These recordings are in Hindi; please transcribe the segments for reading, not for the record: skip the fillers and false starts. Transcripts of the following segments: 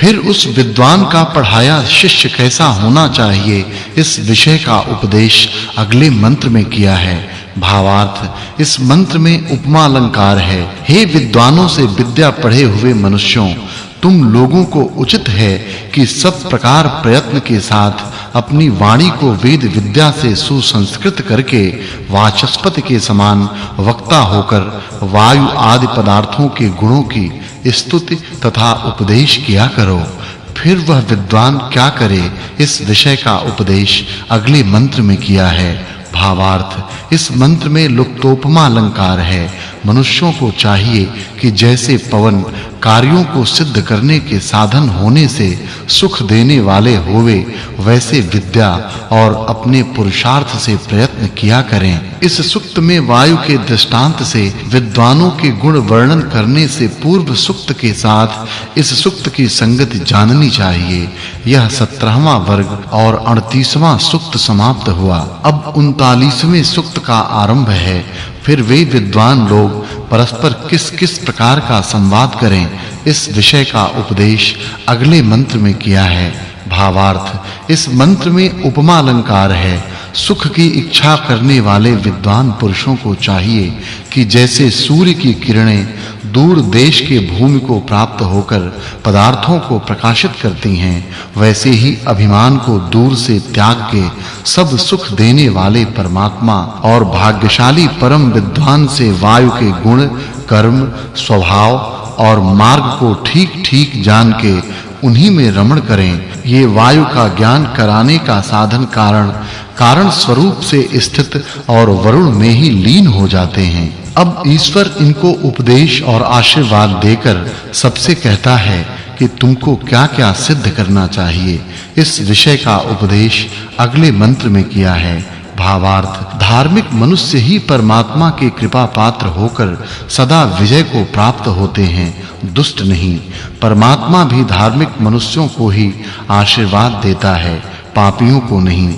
फिर उस विद्वान का पढ़ाया शिष्य कैसा होना चाहिए, इस विषय का उपदेश अगले मंत्र में किया है। भावार्थ, इस मंत्र में उपमा अलंकार है। हे विद्वानों से विद्या पढ़े हुए मनुष्यों, तुम लोगों को उचित है कि सब प्रकार प्रयत्न के साथ अपनी वाणी को वेद विद्या से सुसंस्कृत करके वाचस्पति के समान वक्ता होकर वायु आदि पदार्थों के गुणों की स्तुति तथा उपदेश किया करो। फिर वह विद्वान क्या करे, इस विषय का उपदेश अगले मंत्र में किया है। भावार्थ, इस मंत्र में लुप्तोपमा अलंकार है। मनुष्यों को चाहिए कि जैसे पवन कार्यों को सिद्ध करने के साधन होने से सुख देने वाले होवे, वैसे विद्या और अपने पुरुषार्थ से प्रयत्न किया करें। इस सूक्त में वायु के दृष्टांत से विद्वानों के गुण वर्णन करने से पूर्व सूक्त के साथ इस सूक्त की संगति जाननी चाहिए। यह 17वां वर्ग और 38वां सूक्त समाप्त हुआ। अब 39वें सूक्त का आरंभ है। फिर वे विद्वान लोग परस्पर किस-किस प्रकार का संवाद करें, इस विषय का उपदेश अगले मंत्र में किया है। भावार्थ, इस मंत्र में उपमा अलंकार है। सुख की इच्छा करने वाले विद्वान पुरुषों को चाहिए कि जैसे सूर्य की किरणें दूर देश के भूमि को प्राप्त होकर पदार्थों को प्रकाशित करती हैं, वैसे ही अभिमान को दूर से त्याग के सब सुख देने वाले परमात्मा और भाग्यशाली परम विद्वान से वायु के गुण, कर्म, स्वभाव और मार्ग को ठीक-ठीक जान के उन्हीं में रमण करें। ये वायु का ज्ञान कराने का साधन कारण स्वरूप से स्थित और वरुण में ही लीन हो जाते हैं। अब ईश्वर इनको उपदेश और आशीर्वाद देकर सबसे कहता है कि तुमको क्या-क्या सिद्ध करना चाहिए। इस विषय का उपदेश अगले मंत्र में किया है। भावार्थ, धार्मिक मनुष्य ही परमात्मा के कृपा पात्र होकर सदा विजय को प्राप्त होते हैं, दुष्ट नहीं। परमात्मा भी धार्मिक मनुष्यों को ही आशीर्वाद देता है, पापियों को नहीं।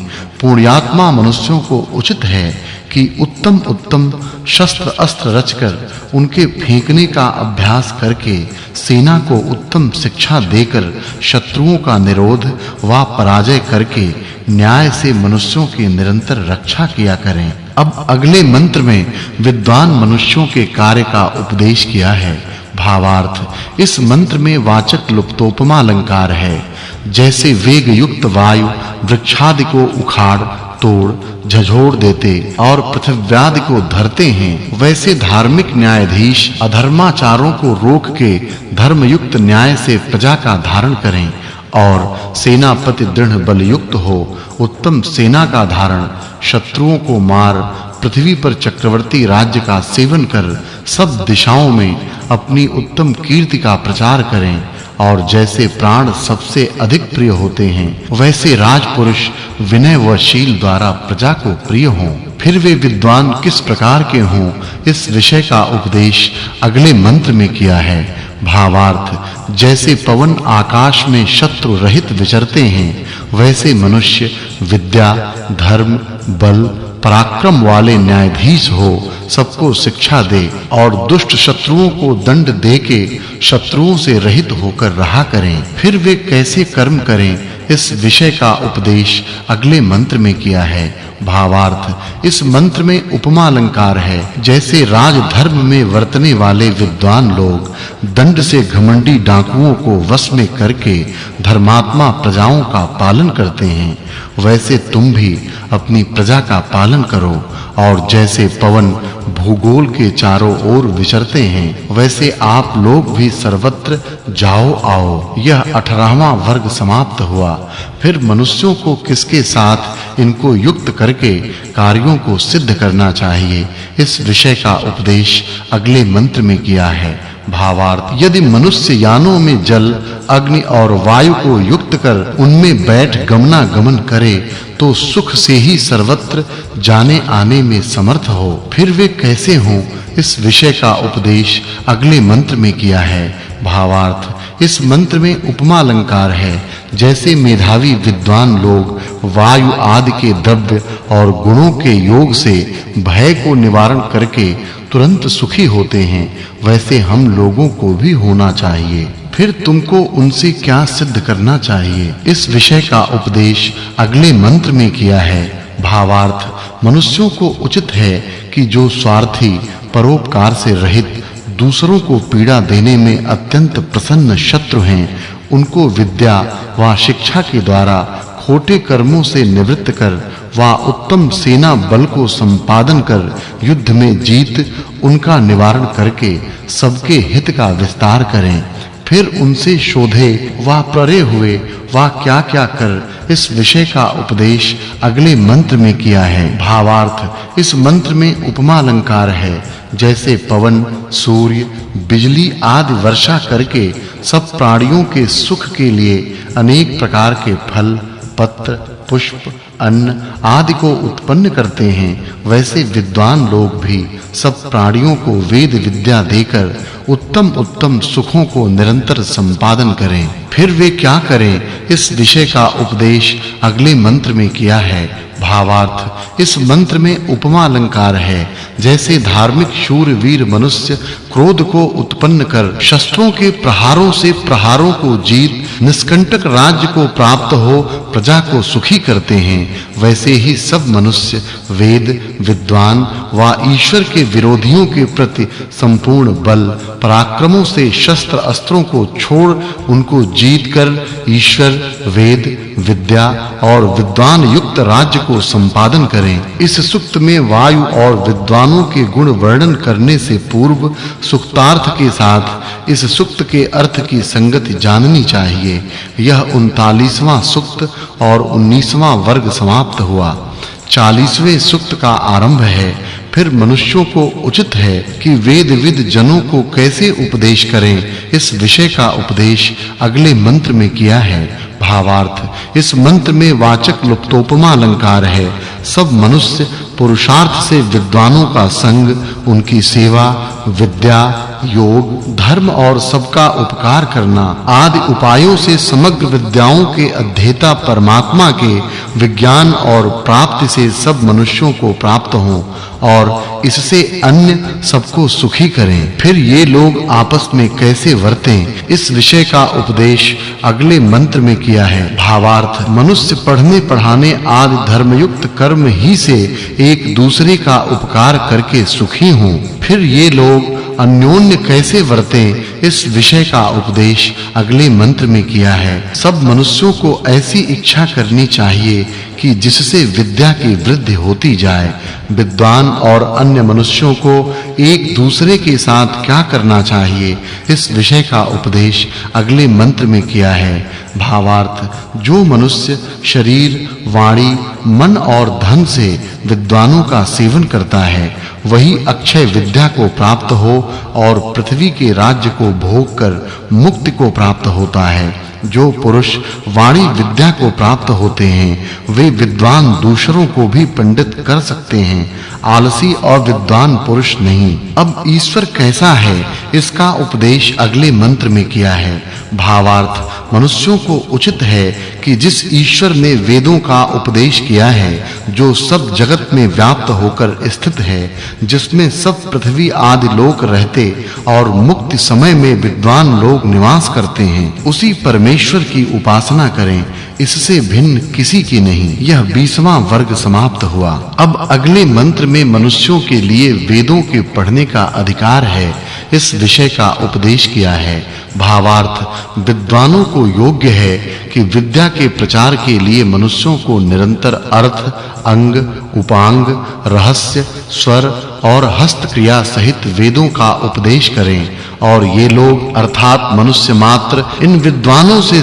पुण्यात्मा मनुष्यों को उचित है कि उत्तम शस्त्र अस्त्र रचकर उनके फेंकने का अभ्यास करके सेना को उत्तम शिक्षा देकर शत्रुओं का निरोध व पराजय करके न्याय से मनुष्यों की निरंतर रक्षा किया करें। अब अगले मंत्र में विद्वान मनुष्यों के कार्य का उपदेश किया है। भावार्थ, इस मंत्र में वाचक् लुप्तोपमा अलंकार है। जैसे वेग युक्त वायु वृक्षादि को उखाड़ तोड़ झझोड़ देते और पृथ्व्यादि को धरते हैं, वैसे धार्मिक न्यायाधीश अधर्माचारों को रोक के धर्मयुक्त न्याय से प्रजा का धारण करें और सेनापति दृढ़ बल युक्त हो, उत्तम सेना का धारण, शत्रुओं को मार पृथ्वी पर चक्रवर्ती राज्य का सेवन कर सब दिशाओं में अपनी उत्तम कीर्ति का प्रचार करें और जैसे प्राण सबसे अधिक प्रिय होते हैं, वैसे राजपुरुष विनय व शील द्वारा प्रजा को प्रिय हों। फिर वे विद्वान किस प्रकार के हों, इस विषय का उपदेश अगले मंत्र में किया है। भावार्थ, जैसे पवन आकाश में शत्रु रहित विचरते हैं, वैसे मनुष्य विद्या, धर्म, बल, पराक्रम वाले न्यायाधीश हो, सबको शिक्षा दे और दुष्ट शत्रुओं को दंड देके शत्रुओं से रहित होकर रहा करें। फिर वे कैसे कर्म करें, इस विषय का उपदेश अगले मंत्र में किया है। भावार्थ, इस मंत्र में उपमा अलंकार है। जैसे राजधर्म में वर्तने वाले विद्वान लोग दंड से घमंडी डाकुओं को वश में करके धर्मात्मा प्रजाओं का पालन करते हैं, वैसे तुम भी अपनी प्रजा का पालन करो और जैसे पवन भूगोल के चारों ओर विचरते हैं, वैसे आप लोग भी सर्वत्र जाओ आओ। यह 18वां वर्ग समाप्त हुआ। फिर मनुष्यों को किसके साथ इनको युक्त करके कार्यों को सिद्ध करना चाहिए, इस विषय का उपदेश अगले मंत्र में किया है। भावार्थ, यदि मनुष्य यानों में जल, अग्नि और वायु को युक्त कर उनमें बैठ गमनागमन करे तो सुख से ही सर्वत्र जाने आने में समर्थ हो। फिर वे कैसे हों, इस विषय का उपदेश अगले मंत्र में किया है। भावार्थ, इस मंत्र में उपमा अलंकार है। जैसे मेधावी विद्वान लोग वायु आदि के द्रव्य और गुणों के योग से भय को निवारण करके तुरंत सुखी होते हैं, वैसे हम लोगों को भी होना चाहिए। फिर तुमको उनसे क्या सिद्ध करना चाहिए इस विषय का उपदेश अगले मंत्र में किया है। भावार्थ मनुष्यों को उचित है कि जो स्वार्थी परोपकार से रहित दूसरों को पीड़ा देने में अत्यंत प्रसन्न शत्रु हैं उनको विद्या व शिक्षा के द्वारा खोटे कर्मों से निवृत्त कर व उत्तम सेना बल को संपादन कर युद्ध में जीत उनका निवारण करके सबके हित का विस्तार करें। फिर उनसे शोधे व प्ररे हुए व क्या-क्या कर इस विषय का उपदेश अगले मंत्र में किया है। भावार्थ इस मंत्र में उपमा अलंकार है। जैसे पवन, सूर्य, बिजली आदि वर्षा करके सब प्राणियों के सुख के लिए अनेक प्रकार के फल, पत्र, पुष्प, अन्न आदि को उत्पन्न करते हैं, वैसे विद्वान लोग भी सब प्राणियों को वेद विद्या देकर उत्तम सुखों को निरंतर संपादन करें। फिर वे क्या करें इस विषय का उपदेश अगले मंत्र में किया है। भावार्थ इस मंत्र में उपमा अलंकार है। जैसे धार्मिक शूरवीर मनुष्य क्रोध को उत्पन्न कर शस्त्रों के प्रहारों से प्रहारों को जीत निष्कंटक राज्य को प्राप्त हो प्रजा को सुखी करते हैं, वैसे ही सब मनुष्य वेद, विद्वान व ईश्वर के विरोधियों के प्रति संपूर्ण बल पराक्रमों से शस्त्र अस्त्रों को छोड़ उनको जीत कर ईश्वर, वेद, विद्या और विद्वान युक्त राज्य को संपादन करें। इस सूक्त में वायु और विद्वानों के गुण वर्णन करने से पूर्व सूक्तार्थ के साथ इस सूक्त के अर्थ की संगति जाननी चाहिए। यह 39वां सूक्त और 19वां वर्ग समाप्त हुआ। 40वें सूक्त का आरंभ है। फिर मनुष्यों को उचित है कि वेदविद जनों को कैसे उपदेश करें इस विषय का उपदेश अगले मंत्र में किया है। भावार्थ इस मंत्र में वाचक् लुप्तोपमा अलंकार है। सब मनुष्य पुरुषार्थ से विद्वानों का संग, उनकी सेवा, विद्या, योग, धर्म और सबका उपकार करना आदि उपायों से समग्र विद्याओं के अध्येता परमात्मा के विज्ञान और प्राप्ति से सब मनुष्यों को प्राप्त हों और इससे अन्य सबको सुखी करें। फिर ये लोग आपस में कैसे वर्तें इस विषय का उपदेश अगले मंत्र में किया है। भावार्थ मनुष्य पढ़ने पढ़ाने आदि धर्मयुक्त कर्म ही से एक दूसरे का उपकार करके सुखी हों। फिर ये लोग अन्योन्य कैसे वर्तें इस विषय का उपदेश अगले मंत्र में किया है। सब मनुष्यों को ऐसी इच्छा करनी चाहिए कि जिससे विद्या की वृद्धि होती जाए। विद्वान और अन्य मनुष्यों को एक दूसरे के साथ क्या करना चाहिए इस विषय का उपदेश अगले मंत्र में किया है। भावार्थ जो मनुष्य शरीर, वाणी, मन और धन से विद्वानों का सेवन करता है वही अक्षय विद्या को प्राप्त हो और पृथ्वी के राज्य को भोग कर मुक्ति को प्राप्त होता है। जो पुरुष वाणी विद्या को प्राप्त होते हैं वे विद्वान दूसरों को भी पंडित कर सकते हैं, आलसी और विद्वान पुरुष नहीं। अब ईश्वर कैसा है इसका उपदेश अगले मंत्र में किया है। भावार्थ मनुष्यों को उचित है कि जिस ईश्वर ने वेदों का उपदेश किया है, जो सब जगत में व्याप्त होकर स्थित है, जिसमें सब पृथ्वी आदि लोक रहते और मुक्ति समय में विद्वान लोग निवास करते हैं, उसी परमेश्वर की उपासना करें, इससे भिन्न किसी की नहीं। यह 20वां वर्ग समाप्त हुआ। अब अगले मंत्र में मनुष्यों के लिए वेदों के पढ़ने का अधिकार है इस विषय का उपदेश किया है। भावार्थ विद्वानों को योग्य है कि विद्या के प्रचार के लिए मनुष्यों को निरंतर अर्थ, अंग, उपांग, रहस्य, स्वर और हस्त क्रिया सहित वेदों का उपदेश करें और ये लोग अर्थात मनुष्य मात्र इन विद्वानों से